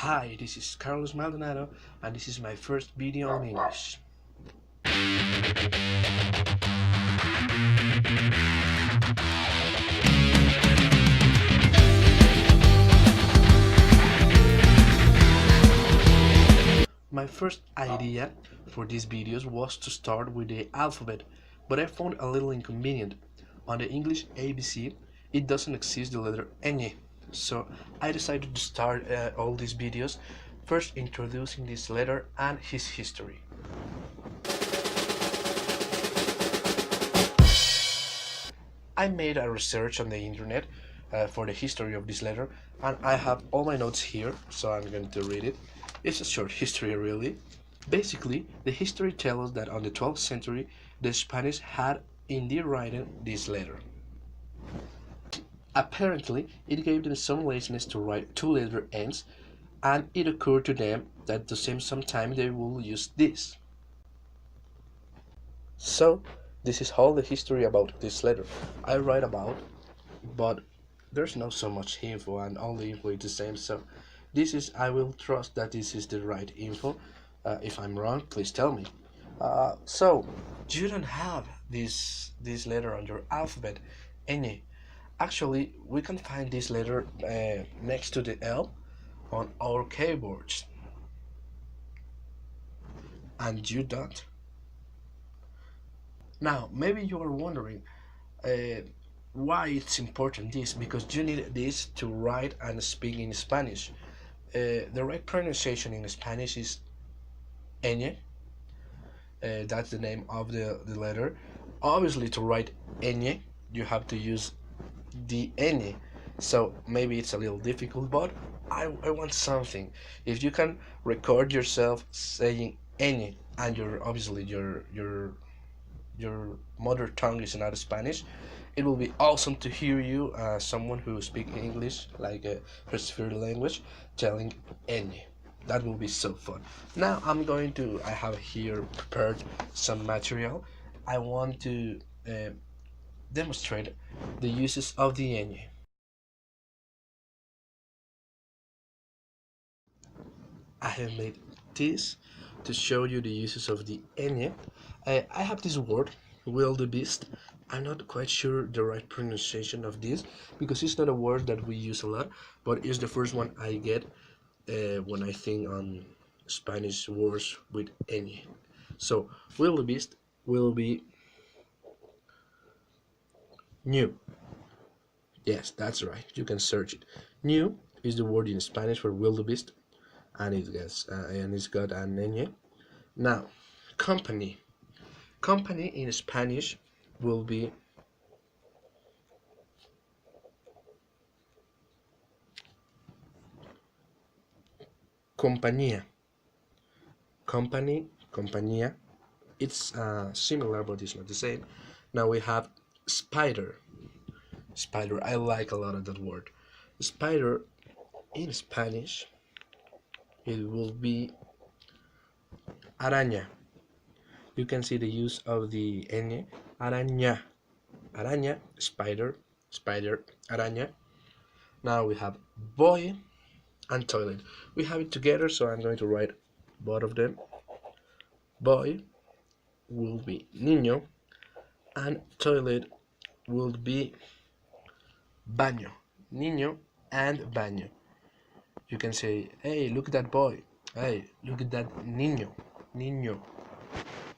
Hi, this is Carlos Maldonado, and this is my first video in English. My first idea for these videos was to start with the alphabet, but I found a little inconvenient. On the English ABC, it doesn't exist the letter ñ, so I decided to start all these videos first introducing this letter and his history. I made a research on the internet for the history of this letter, and I have all my notes here, so I'm going to read it. It's a short history, really. Basically, the history tells us that on the 12th century, the Spanish had indeed written this letter. Apparently, it gave them some laziness to write two-letter ends, and it occurred to them that to save some time they will use this. So, this is all the history about this letter. I write about, but there's not so much info, and all the info is the same, so I will trust that this is the right info. If I'm wrong, please tell me. So you don't have this letter on your alphabet, ñ. Actually, we can find this letter next to the L on our keyboards, and you don't. Now, maybe you are wondering why it's important this, because you need this to write and speak in Spanish. The right pronunciation in Spanish is ñ. That's the name of the letter. Obviously, to write ñ, you have to use the ñ. So maybe it's a little difficult, but I want something. If you can record yourself saying ñ, and your mother tongue is not Spanish, it will be awesome to hear you, someone who speaks English like a preferred language, telling ñ. That will be so fun. Now I have here prepared some material. I want to demonstrate the uses of the ñ. I have made this to show you the uses of the ñ. I have this word, wildebeest. I'm not quite sure the right pronunciation of this, because it's not a word that we use a lot, but it's the first one I get when I think on Spanish words with ñ. So wildebeest will be new. Yes, that's right. You can search it. New is the word in Spanish for wildebeest, and it's got an ñ. Now, company. Company in Spanish will be compañía. Company, compañía. It's similar, but it's not the same. Now we have spider. Spider, I like a lot of that word. Spider in Spanish, it will be araña. You can see the use of the ñ. Araña. Araña, spider, spider, araña. Now we have boy and toilet. We have it together, so I'm going to write both of them. Boy will be niño, and toilet will be baño. Niño and baño. You can say, hey, look at that boy. Hey, look at that niño. Niño.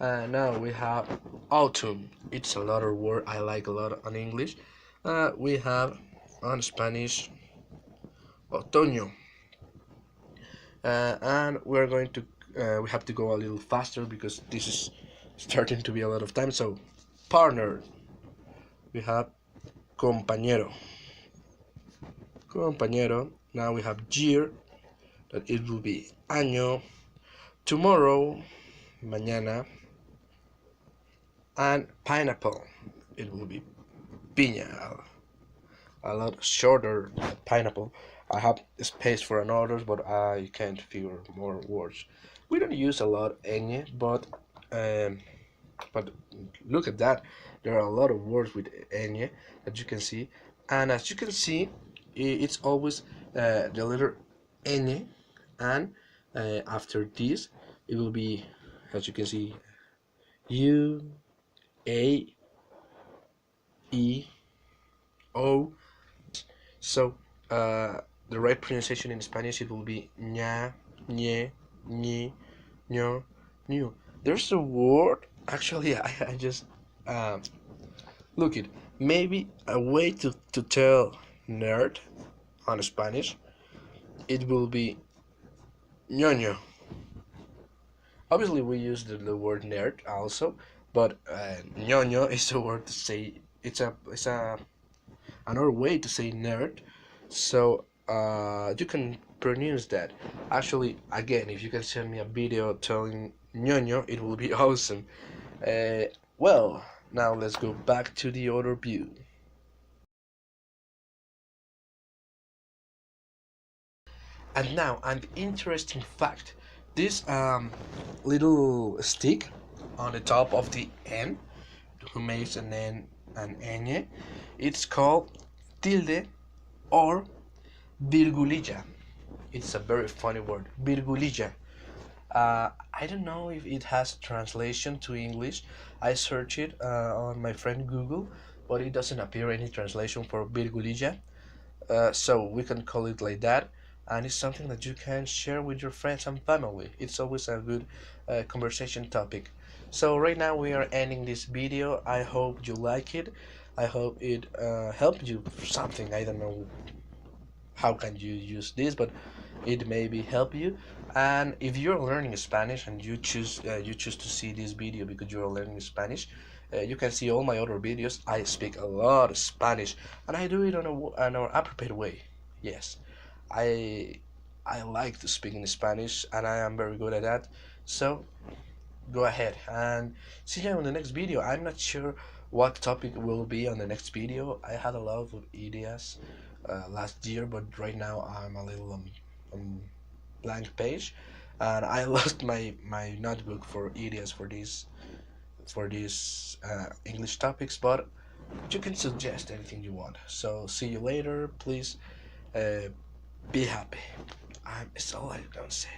Now we have autumn. It's a lot of word I like a lot on English. We have on Spanish otoño. And we're going to we have to go a little faster because this is starting to be a lot of time. So partner, we have compañero. Compañero. Now we have year, that it will be año. Tomorrow, mañana. And pineapple, it will be piña. A lot shorter than pineapple. I have space for another, but I can't figure more words. We don't use a lot ñ, but look at that. There are a lot of words with ñ that you can see, and as you can see, it's always the letter ñ and after this it will be, as you can see, U A E O. So the right pronunciation in Spanish, it will be ña, ñe, ñi, ño, ñu. There's a word, actually, I just look it. Maybe a way to tell nerd on Spanish, it will be ñoño. Obviously, we use the word nerd also, but ñoño is a word to say. It's another way to say nerd. So you can pronounce that. Actually, again, if you can send me a video telling ñoño, it will be awesome. Well, now let's go back to the other view. And now, an interesting fact. This little stick on the top of the N, who makes an N, an ñ, it's called tilde or virgulilla. It's a very funny word, virgulilla. I don't know if it has translation to English. I searched it on my friend Google, but it doesn't appear any translation for virgulilla. So we can call it like that, and it's something that you can share with your friends and family. It's always a good conversation topic. So right now we are ending this video. I hope you like it. I hope it helped you something. I don't know how can you use this, but it maybe help you. And if you're learning Spanish and you choose to see this video because you're learning Spanish, you can see all my other videos. I speak a lot of Spanish, and I do it on an appropriate way. Yes, I I like to speak in Spanish, and I am very good at that. So go ahead and see you on the next video. I'm not sure what topic will be on the next video. I had a lot of ideas last year, but right now I'm a little blank page, and I lost my notebook for ideas for these English topics. But you can suggest anything you want. So see you later. Please be happy. It's all I can say.